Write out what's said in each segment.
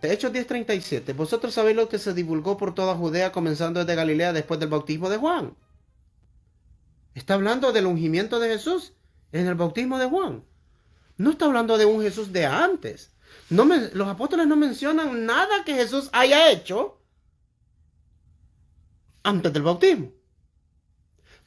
Hechos 10:37. Vosotros sabéis lo que se divulgó por toda Judea, comenzando desde Galilea después del bautismo de Juan. Está hablando del ungimiento de Jesús en el bautismo de Juan. No está hablando de un Jesús de antes. Los apóstoles no mencionan nada que Jesús haya hecho antes del bautismo.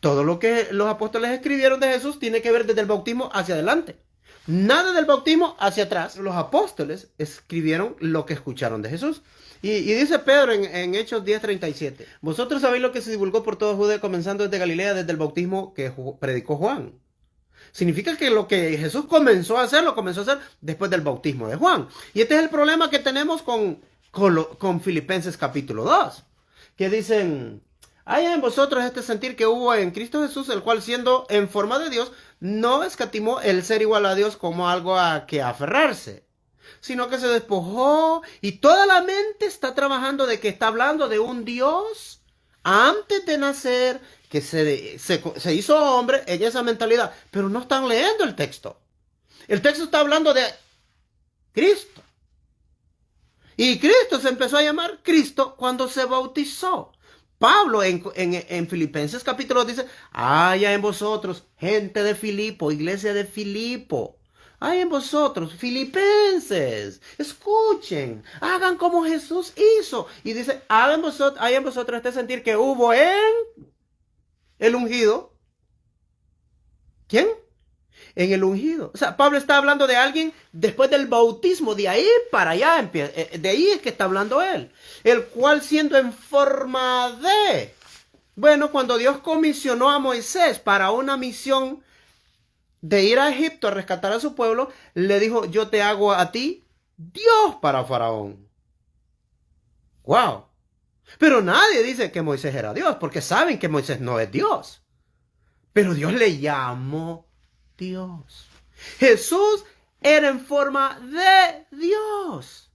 Todo lo que los apóstoles escribieron de Jesús tiene que ver desde el bautismo hacia adelante. Nada del bautismo hacia atrás. Los apóstoles escribieron lo que escucharon de Jesús. Y dice Pedro en Hechos 10:37. Vosotros sabéis lo que se divulgó por toda Judea, comenzando desde Galilea, desde el bautismo que predicó Juan. Significa que lo que Jesús comenzó a hacer, lo comenzó a hacer después del bautismo de Juan. Y este es el problema que tenemos con Filipenses capítulo 2. Que dicen... Hay en vosotros este sentir que hubo en Cristo Jesús, el cual siendo en forma de Dios, no escatimó el ser igual a Dios como algo a que aferrarse, sino que se despojó y toda la mente está trabajando de que está hablando de un Dios antes de nacer, que se hizo hombre en esa mentalidad, pero no están leyendo el texto. El texto está hablando de Cristo. Y Cristo se empezó a llamar Cristo cuando se bautizó. Pablo en Filipenses capítulo dice, haya en vosotros, gente de Filipo, iglesia de Filipo. Hay en vosotros, filipenses, escuchen, hagan como Jesús hizo. Y dice, hay en vosotros este sentir que hubo en el ungido. ¿Quién? En el ungido. O sea, Pablo está hablando de alguien después del bautismo, de ahí para allá, de ahí es que está hablando él. El cual siendo en forma de... Bueno, cuando Dios comisionó a Moisés para una misión de ir a Egipto a rescatar a su pueblo, le dijo, yo te hago a ti Dios para Faraón. ¡Wow! Pero nadie dice que Moisés era Dios, porque saben que Moisés no es Dios. Pero Dios le llamó Dios. Jesús era en forma de Dios,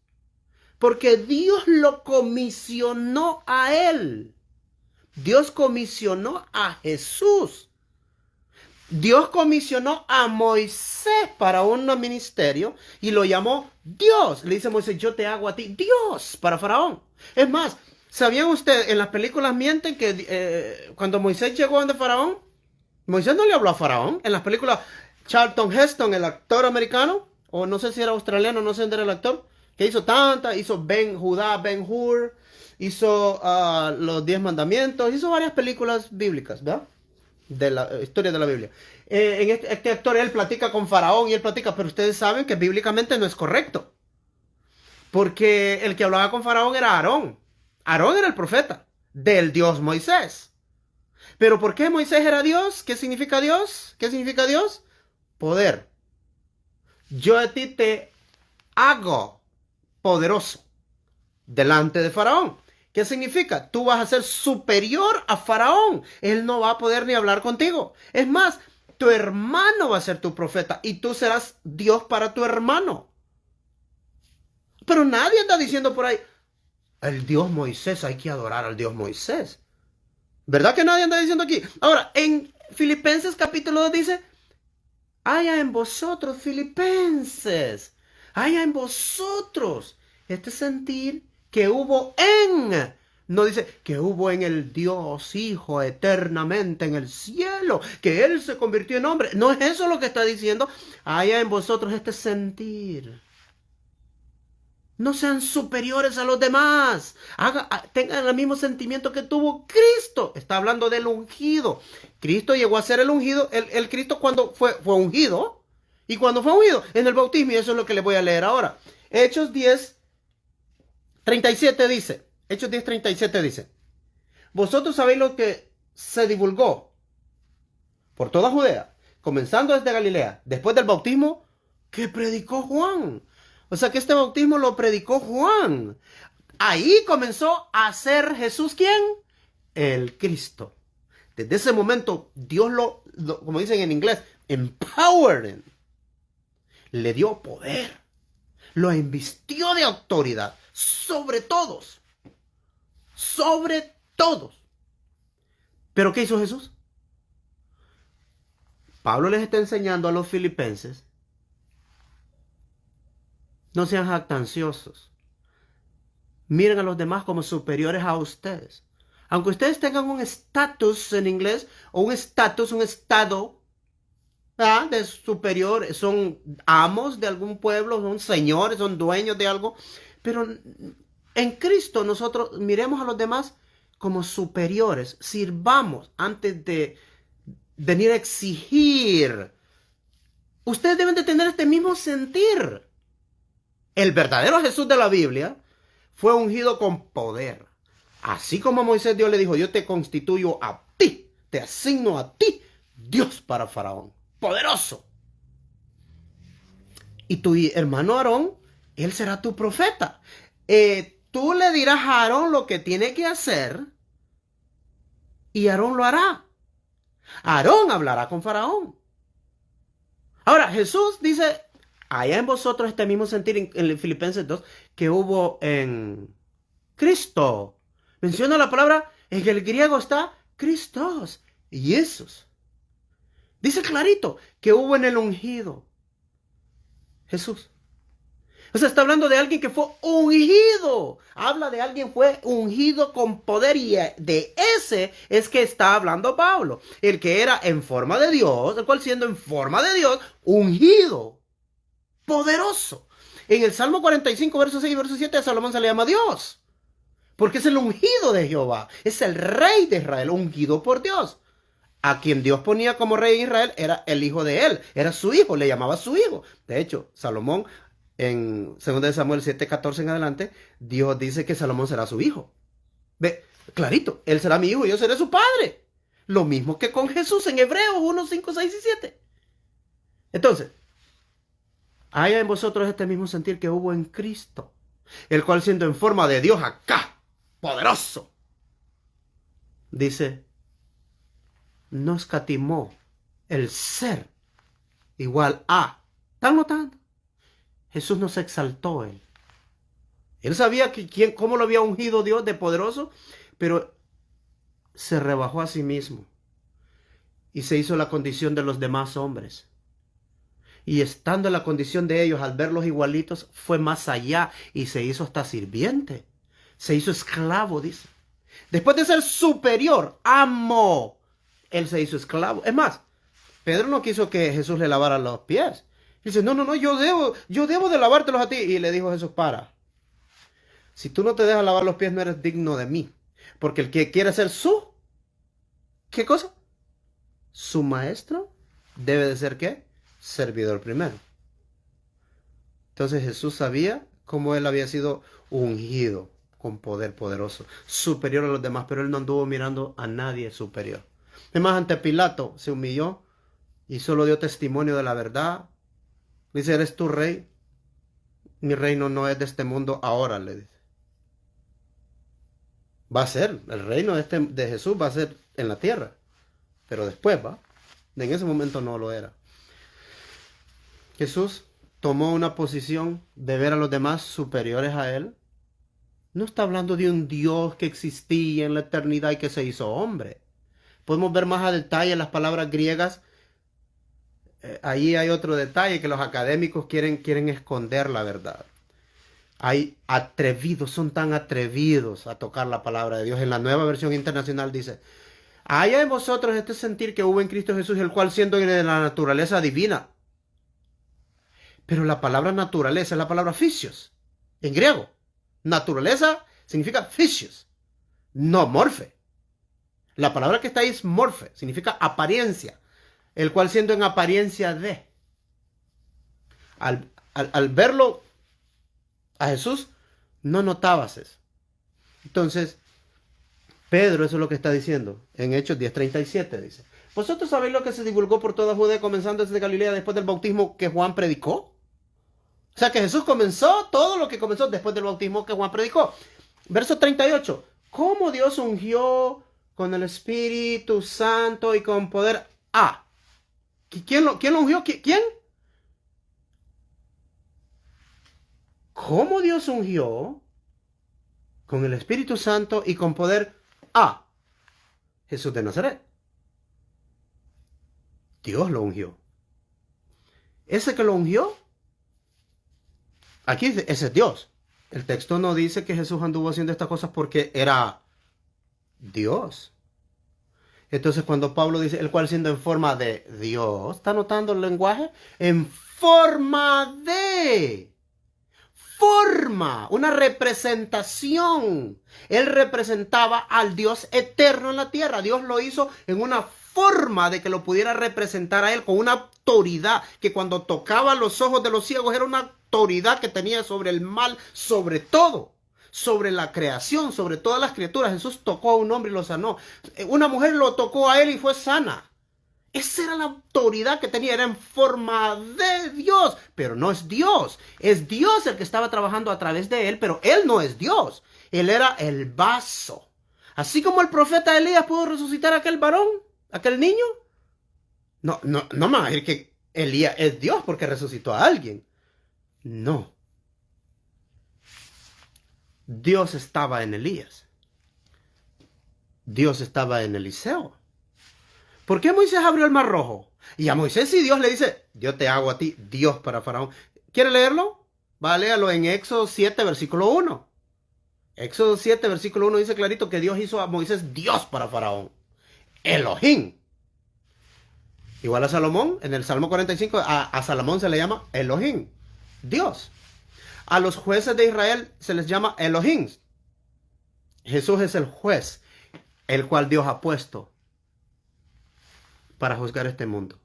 porque Dios lo comisionó a él. Dios comisionó a Jesús. Dios comisionó a Moisés para un ministerio y lo llamó Dios. Le dice a Moisés, yo te hago a ti Dios para Faraón. Es más, ¿sabían ustedes? En las películas mienten que cuando Moisés llegó ante Faraón, Moisés no le habló a Faraón. En las películas, Charlton Heston, el actor americano, o no sé si era australiano, no sé dónde era el actor, que hizo Judá, Ben-Hur, hizo los 10 mandamientos, hizo varias películas bíblicas, ¿verdad? De la historia de la Biblia. En este actor, él platica con Faraón y él platica, pero ustedes saben que bíblicamente no es correcto. Porque el que hablaba con Faraón era Aarón. Aarón era el profeta del Dios Moisés. Pero ¿por qué Moisés era Dios? ¿Qué significa Dios? ¿Qué significa Dios? Poder. Yo a ti te hago poderoso delante de Faraón. ¿Qué significa? Tú vas a ser superior a Faraón. Él no va a poder ni hablar contigo. Es más, tu hermano va a ser tu profeta y tú serás Dios para tu hermano. Pero nadie anda diciendo por ahí, el Dios Moisés, hay que adorar al Dios Moisés. ¿Verdad que nadie anda diciendo aquí? Ahora, en Filipenses capítulo 2 dice, haya en vosotros, filipenses, haya en vosotros este sentir que hubo en, no dice que hubo en el Dios Hijo eternamente en el cielo, que Él se convirtió en hombre. No es eso lo que está diciendo. Haya en vosotros este sentir. No sean superiores a los demás. Tengan el mismo sentimiento que tuvo Cristo. Está hablando del ungido. Cristo llegó a ser el ungido. El Cristo cuando fue ungido. Y cuando fue ungido en el bautismo. Y eso es lo que les voy a leer ahora. Hechos 10:37 dice. Hechos 10:37 dice. Vosotros sabéis lo que se divulgó por toda Judea. Comenzando desde Galilea. Después del bautismo que predicó Juan. O sea que este bautismo lo predicó Juan. Ahí comenzó a ser Jesús, ¿quién? El Cristo. Desde ese momento Dios como dicen en inglés, empowered. Le dio poder. Lo invistió de autoridad sobre todos. Sobre todos. ¿Pero qué hizo Jesús? Pablo les está enseñando a los filipenses. No sean jactanciosos. Miren a los demás como superiores a ustedes. Aunque ustedes tengan un estatus en inglés, o un estatus, un estado, ¿ah?, de superior, son amos de algún pueblo, son señores, son dueños de algo, pero en Cristo nosotros miremos a los demás como superiores, sirvamos antes de venir a exigir. Ustedes deben de tener este mismo sentir. El verdadero Jesús de la Biblia fue ungido con poder. Así como a Moisés Dios le dijo, yo te constituyo a ti, te asigno a ti, Dios para Faraón. Poderoso. Y tu hermano Aarón, él será tu profeta. Tú le dirás a Aarón lo que tiene que hacer y Aarón lo hará. Aarón hablará con Faraón. Ahora, Jesús dice, haya en vosotros este mismo sentir en Filipenses 2 que hubo en Cristo. Menciona la palabra, en el griego está Christos, Jesús. Dice clarito que hubo en el ungido Jesús. O sea, está hablando de alguien que fue ungido. Habla de alguien que fue ungido con poder y de ese es que está hablando Pablo. El que era en forma de Dios, el cual siendo en forma de Dios, ungido, poderoso. En el Salmo 45, verso 6 y verso 7, a Salomón se le llama Dios. Porque es el ungido de Jehová. Es el rey de Israel, ungido por Dios. A quien Dios ponía como rey en Israel era el hijo de él. Era su hijo, le llamaba su hijo. De hecho, Salomón, en 2 Samuel 7:14 en adelante, Dios dice que Salomón será su hijo. Ve, clarito, él será mi hijo y yo seré su padre. Lo mismo que con Jesús en Hebreos 1, 5, 6 y 7. Entonces, haya en vosotros este mismo sentir que hubo en Cristo, el cual siendo en forma de Dios acá, poderoso, dice, no escatimó el ser igual a. ¿Están notando? Jesús no se exaltó él. Él sabía cómo lo había ungido Dios de poderoso, pero se rebajó a sí mismo y se hizo la condición de los demás hombres. Y estando en la condición de ellos, al verlos igualitos, fue más allá y se hizo hasta sirviente. Se hizo esclavo, dice. Después de ser superior, amo, él se hizo esclavo. Es más, Pedro no quiso que Jesús le lavara los pies. Dice, no, yo debo de lavártelos a ti. Y le dijo Jesús, para. Si tú no te dejas lavar los pies, no eres digno de mí. Porque el que quiere ser ¿qué cosa? Su maestro debe de ser, ¿qué? Servidor primero. Entonces Jesús sabía cómo él había sido ungido con poder poderoso, superior a los demás, pero él no anduvo mirando a nadie superior. Además, ante Pilato se humilló y solo dio testimonio de la verdad. Dice, ¿eres tu rey? Mi reino no es de este mundo ahora, le dice. Va a ser, el reino de Jesús va a ser en la tierra, pero después va. En ese momento no lo era. Jesús tomó una posición de ver a los demás superiores a él. No está hablando de un Dios que existía en la eternidad y que se hizo hombre. Podemos ver más a detalle las palabras griegas. Ahí hay otro detalle que los académicos quieren esconder la verdad. Hay atrevidos, son tan atrevidos a tocar la palabra de Dios. En la Nueva Versión Internacional dice, haya en vosotros este sentir que hubo en Cristo Jesús, el cual siendo de la naturaleza divina. Pero la palabra naturaleza es la palabra physios, en griego. Naturaleza significa physios, no morfe. La palabra que está ahí es morfe, significa apariencia, el cual siendo en apariencia de. Al verlo a Jesús, no notabas eso. Entonces, Pedro, eso es lo que está diciendo. En Hechos 10:37 dice, ¿vosotros sabéis lo que se divulgó por toda Judea, comenzando desde Galilea, después del bautismo que Juan predicó? O sea que Jesús comenzó todo lo que comenzó después del bautismo que Juan predicó. Verso 38. ¿Cómo Dios ungió con el Espíritu Santo y con poder? ¿Quién lo ungió? ¿Quién? ¿Cómo Dios ungió con el Espíritu Santo y con poder? Jesús de Nazaret. Dios lo ungió. Ese que lo ungió, aquí dice, ese es Dios. El texto no dice que Jesús anduvo haciendo estas cosas porque era Dios. Entonces cuando Pablo dice, el cual siendo en forma de Dios, ¿está notando el lenguaje? En forma de... Forma, una representación. Él representaba al Dios eterno en la tierra. Dios lo hizo en una forma de que lo pudiera representar a él con una autoridad que cuando tocaba los ojos de los ciegos era una autoridad que tenía sobre el mal, sobre todo, sobre la creación, sobre todas las criaturas. Jesús tocó a un hombre y lo sanó. Una mujer lo tocó a él y fue sana. Esa era la autoridad que tenía, era en forma de Dios, pero no es Dios. Es Dios el que estaba trabajando a través de él, pero él no es Dios. Él era el vaso. Así como el profeta Elías pudo resucitar a aquel varón, aquel niño. No me van a decir que Elías es Dios porque resucitó a alguien. No. Dios estaba en Elías. Dios estaba en Eliseo. ¿Por qué Moisés abrió el mar rojo? Y a Moisés si Dios le dice, yo te hago a ti Dios para Faraón. ¿Quiere leerlo? Va a leerlo en Éxodo 7, versículo 1. Éxodo 7, versículo 1 dice clarito que Dios hizo a Moisés Dios para Faraón. Elohim. Igual a Salomón, en el Salmo 45, a Salomón se le llama Elohim, Dios. A los jueces de Israel se les llama Elohim. Jesús es el juez, el cual Dios ha puesto para juzgar este mundo.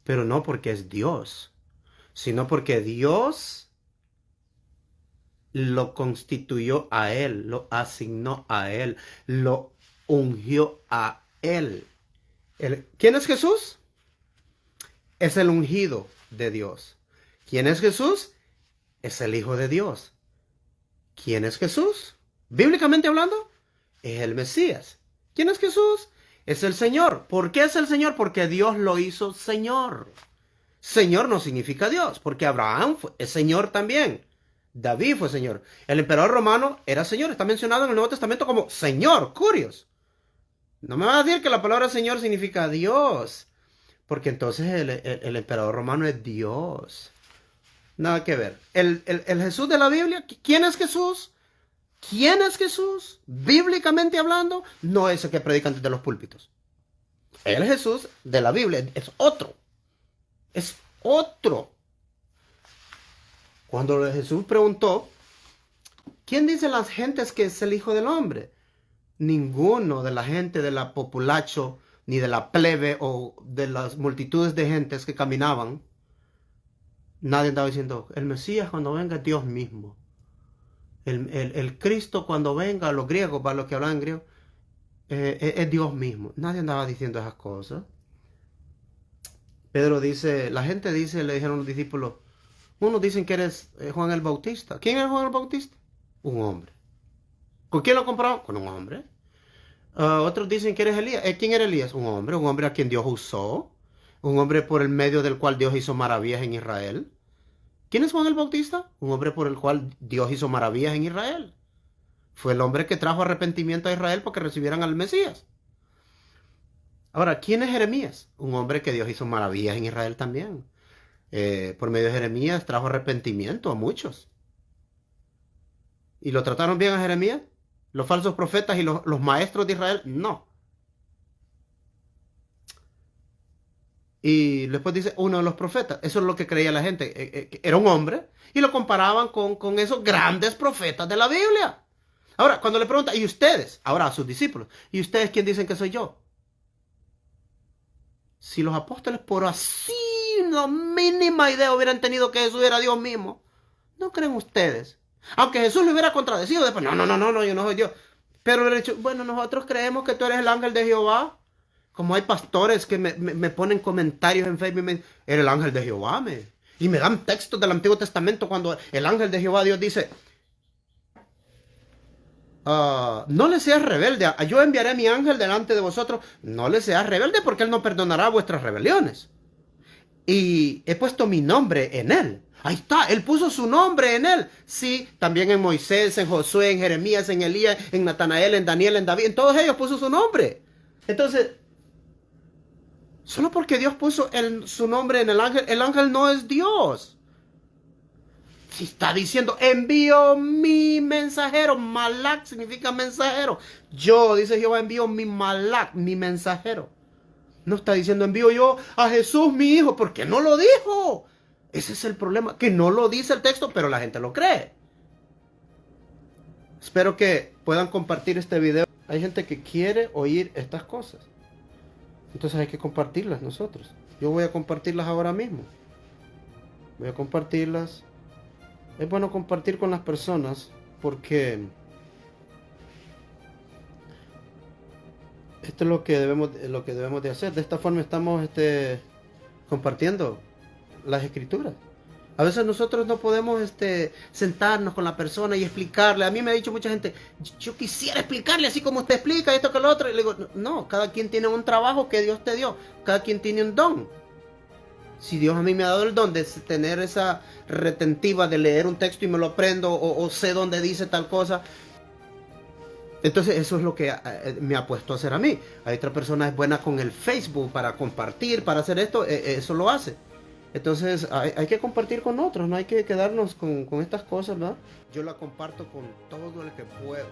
Pero no porque es Dios, sino porque Dios lo constituyó a él, lo asignó a él, lo ungió a él. ¿Quién es Jesús? Es el ungido de Dios. ¿Quién es Jesús? Es el Hijo de Dios. ¿Quién es Jesús? Bíblicamente hablando, es el Mesías. ¿Quién es Jesús? Es el Señor. ¿Por qué es el Señor? Porque Dios lo hizo Señor. Señor no significa Dios, porque Abraham es Señor también. David fue Señor. El emperador romano era Señor. Está mencionado en el Nuevo Testamento como Señor, curios. No me va a decir que la palabra Señor significa Dios, porque entonces el emperador romano es Dios. Nada que ver. El Jesús de la Biblia, ¿quién es Jesús? ¿Quién es Jesús? Bíblicamente hablando, no es el que predican desde los púlpitos. El Jesús de la Biblia es otro. Es otro. Cuando Jesús preguntó, ¿quién dice las gentes que es el Hijo del Hombre? Ninguno de la gente de la populacho, ni de la plebe o de las multitudes de gentes que caminaban, nadie andaba diciendo, el Mesías cuando venga es Dios mismo. El Cristo cuando venga, los griegos, para los que hablan griego, es Dios mismo. Nadie andaba diciendo esas cosas. Pedro dice, la gente dice, le dijeron los discípulos, unos dicen que eres Juan el Bautista. ¿Quién es Juan el Bautista? Un hombre. ¿Con quién lo compraron? Con un hombre. Otros dicen que eres Elías. ¿Quién era Elías? Un hombre a quien Dios usó. Un hombre por el medio del cual Dios hizo maravillas en Israel. ¿Quién es Juan el Bautista? Un hombre por el cual Dios hizo maravillas en Israel. Fue el hombre que trajo arrepentimiento a Israel para que recibieran al Mesías. Ahora, ¿quién es Jeremías? Un hombre que Dios hizo maravillas en Israel también. Por medio de Jeremías trajo arrepentimiento a muchos. ¿Y lo trataron bien a Jeremías? ¿Los falsos profetas y los maestros de Israel? No. Y después dice uno de los profetas. Eso es lo que creía la gente. Era un hombre. Y lo comparaban con esos grandes profetas de la Biblia. Ahora, cuando le preguntan, ¿y ustedes? Ahora a sus discípulos. ¿Y ustedes quién dicen que soy yo? Si los apóstoles por así una mínima idea hubieran tenido que Jesús era Dios mismo, ¿no creen ustedes? Aunque Jesús le hubiera contradecido después, no, yo no soy Dios. Pero hubiera dicho, bueno, nosotros creemos que tú eres el ángel de Jehová. Como hay pastores que me ponen comentarios en Facebook y me dicen, eres el ángel de Jehová, y me dan textos del Antiguo Testamento cuando el ángel de Jehová, Dios dice, no le seas rebelde, yo enviaré a mi ángel delante de vosotros, no le seas rebelde porque él no perdonará vuestras rebeliones. Y he puesto mi nombre en él. Ahí está, él puso su nombre en él. Sí, también en Moisés, en Josué, en Jeremías, en Elías, en Natanael, en Daniel, en David, en todos ellos puso su nombre. Entonces, solo porque Dios puso su nombre en el ángel no es Dios. Si está diciendo, envío mi mensajero, malak significa mensajero. Yo, dice Jehová, envío mi malak, mi mensajero. No está diciendo, envío yo a Jesús, mi hijo, porque no lo dijo. Ese es el problema, que no lo dice el texto, pero la gente lo cree. Espero que puedan compartir este video. Hay gente que quiere oír estas cosas. Entonces hay que compartirlas nosotros. Yo voy a compartirlas ahora mismo. Voy a compartirlas. Es bueno compartir con las personas porque esto es lo que debemos de hacer. De esta forma estamos compartiendo las escrituras. A veces nosotros no podemos sentarnos con la persona y explicarle. A mí me ha dicho mucha gente, yo quisiera explicarle así como usted explica esto que lo otro. Y le digo, no, cada quien tiene un trabajo que Dios te dio. Cada quien tiene un don. Si Dios a mí me ha dado el don de tener esa retentiva de leer un texto y me lo aprendo o sé dónde dice tal cosa, entonces eso es lo que me ha puesto a hacer a mí. Hay otra persona es buena con el Facebook para compartir, para hacer esto, eso lo hace. Entonces hay que compartir con otros, no hay que quedarnos con estas cosas, ¿verdad? Yo la comparto con todo el que puedo.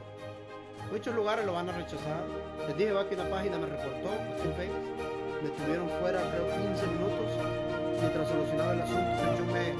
Muchos lugares lo van a rechazar. Les dije, va que una página me reportó en Facebook. Me tuvieron fuera creo 15 minutos mientras solucionaba el asunto. Yo me